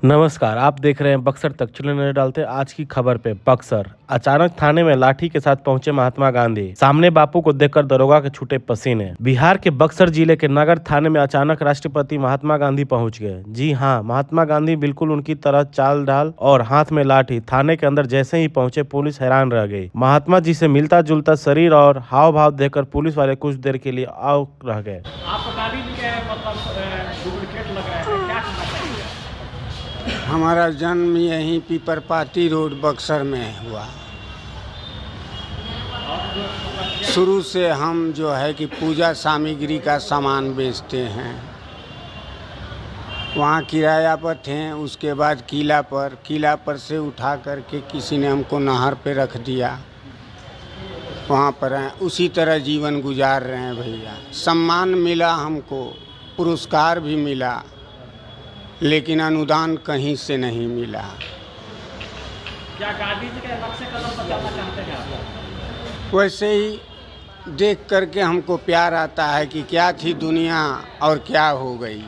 नमस्कार, आप देख रहे हैं बक्सर तक। चलिए नजर डालते हैं आज की खबर पे। बक्सर अचानक थाने में लाठी के साथ पहुंचे महात्मा गांधी, सामने बापू को देखकर दरोगा के छूटे पसीने। बिहार के बक्सर जिले के नगर थाने में अचानक राष्ट्रपति महात्मा गांधी पहुंच गए। जी हां, महात्मा गांधी बिल्कुल उनकी तरह चाल ढाल और हाथ में लाठी। थाने के अंदर जैसे ही पहुंचे पुलिस हैरान रह गई। महात्मा जी से मिलता जुलता शरीर और हाव भाव देखकर पुलिस वाले कुछ देर के लिए अवाक रह गए। हमारा जन्म यहीं पीपरपाती रोड बक्सर में हुआ। शुरू से हम जो है कि पूजा सामग्री का सामान बेचते हैं। वहाँ किराया पर थे, उसके बाद किला पर से उठा करके किसी ने हमको नहर पे रख दिया, वहाँ पर हैं। उसी तरह जीवन गुजार रहे हैं भैया। सम्मान मिला हमको, पुरस्कार भी मिला, लेकिन अनुदान कहीं से नहीं मिला। क्या गांधी जी के नक्शे कदम पर चलना चाहते हैं आप? वैसे ही देख करके हमको प्यार आता है कि क्या थी दुनिया और क्या हो गई।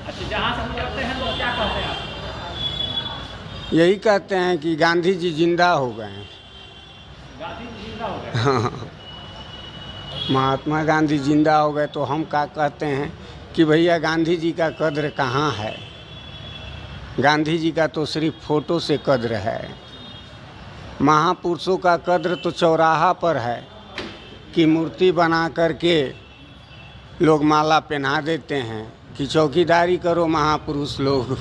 अच्छा, जहाँ से हम करते हैं तो क्या कहते हैं आप? यही कहते हैं कि गांधी जी जिंदा हो गए। गांधी जी जिंदा हो गए? हाँ, महात्मा गांधी जिंदा हो गए तो हम क्या कहते हैं कि भैया गांधी जी का कद्र कहाँ है। गांधी जी का तो सिर्फ फोटो से कद्र है। महापुरुषों का कद्र तो चौराहा पर है कि मूर्ति बना करके लोग माला पहना देते हैं कि चौकीदारी करो महापुरुष लोग।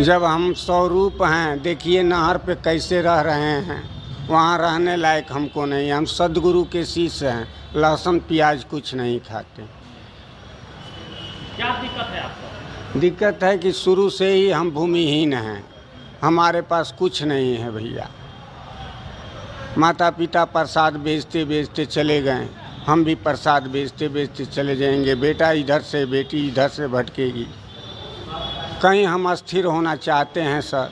जब हम स्वरूप हैं, देखिए नहर पे कैसे रह रहे हैं, वहाँ रहने लायक हमको नहीं। हम सदगुरु के शिष्य हैं, लहसुन प्याज कुछ नहीं खाते। क्या दिक्कत है आपको? दिक्कत है कि शुरू से ही हम भूमिहीन हैं, हमारे पास कुछ नहीं है भैया। माता पिता प्रसाद बेचते बेचते चले गए, हम भी प्रसाद बेचते बेचते चले जाएंगे। बेटा इधर से, बेटी इधर से भटकेगी। कहीं हम स्थिर होना चाहते हैं सर।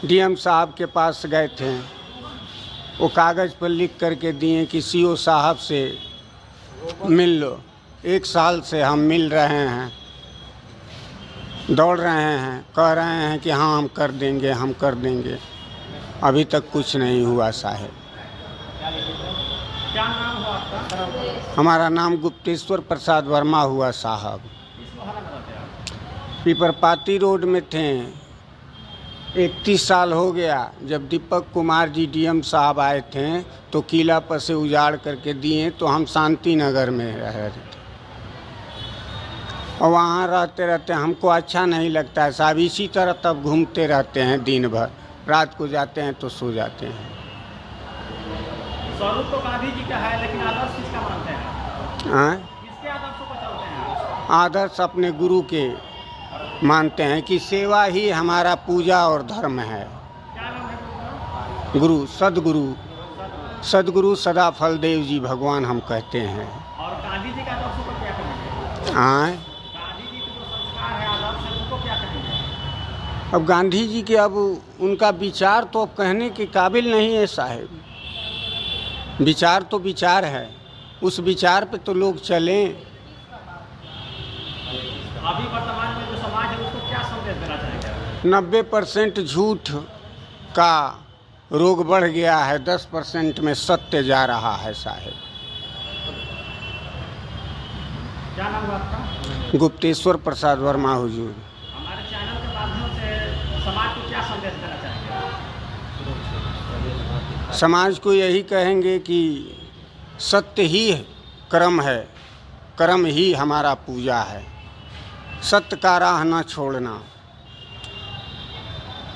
डीएम साहब के पास गए थे, वो कागज़ पर लिख करके दिए कि सीओ साहब से मिल लो। 1 साल से हम मिल रहे हैं, दौड़ रहे हैं, कह रहे हैं कि हाँ हम कर देंगे, हम कर देंगे। अभी तक कुछ नहीं हुआ साहब। क्या नाम हुआ आपका? हमारा नाम गुप्तेश्वर प्रसाद वर्मा हुआ साहब। पीपरपाती रोड में थे। 31 साल हो गया। जब दीपक कुमार जी डीएम साहब आए थे तो किला पर से उजाड़ करके दिए, तो हम शांति नगर में रह रहे थे। और वहाँ रहते रहते हमको अच्छा नहीं लगता है साहब। इसी तरह तब घूमते रहते हैं दिन भर, रात को जाते हैं तो सो जाते हैं। स्वरूप तो गांधी जी का है, लेकिन आदर्श किसका मानते हैं? हाँ, किसके आदर्शों पर चलते हैं? आदर्श अपने गुरु के मानते हैं कि सेवा ही हमारा पूजा और धर्म है। क्या नाम है? गुरु सदगुरु सदा फलदेव जी भगवान हम कहते हैं। और गांधी जी के आदर्शों पर क्या कहेंगे? हाँ, गांधी जी के जो संस्कार है, आदर्श है, उनको क्या कहेंगे? अब गांधी जी के अब उनका विचार तो अब कहने के काबिल नहीं है साहब। विचार तो विचार है, उस विचार पे तो लोग चलें। अभी वर्तमान में जो समाज है उसको क्या संदेश देना चाहेंगे? 90% झूठ का रोग बढ़ गया है, 10% में सत्य जा रहा है साहब। क्या नाम हुआ आपका? गुप्तेश्वर प्रसाद वर्मा हुजूर। हमारे चैनल के माध्यम से समाज को क्या संदेश देना चाहेंगे? समाज को यही कहेंगे कि सत्य ही कर्म है, कर्म ही हमारा पूजा है। सत्य का राह न छोड़ना।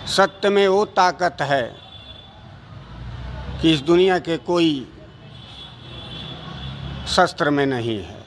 सत्य में वो ताकत है कि इस दुनिया के कोई शस्त्र में नहीं है।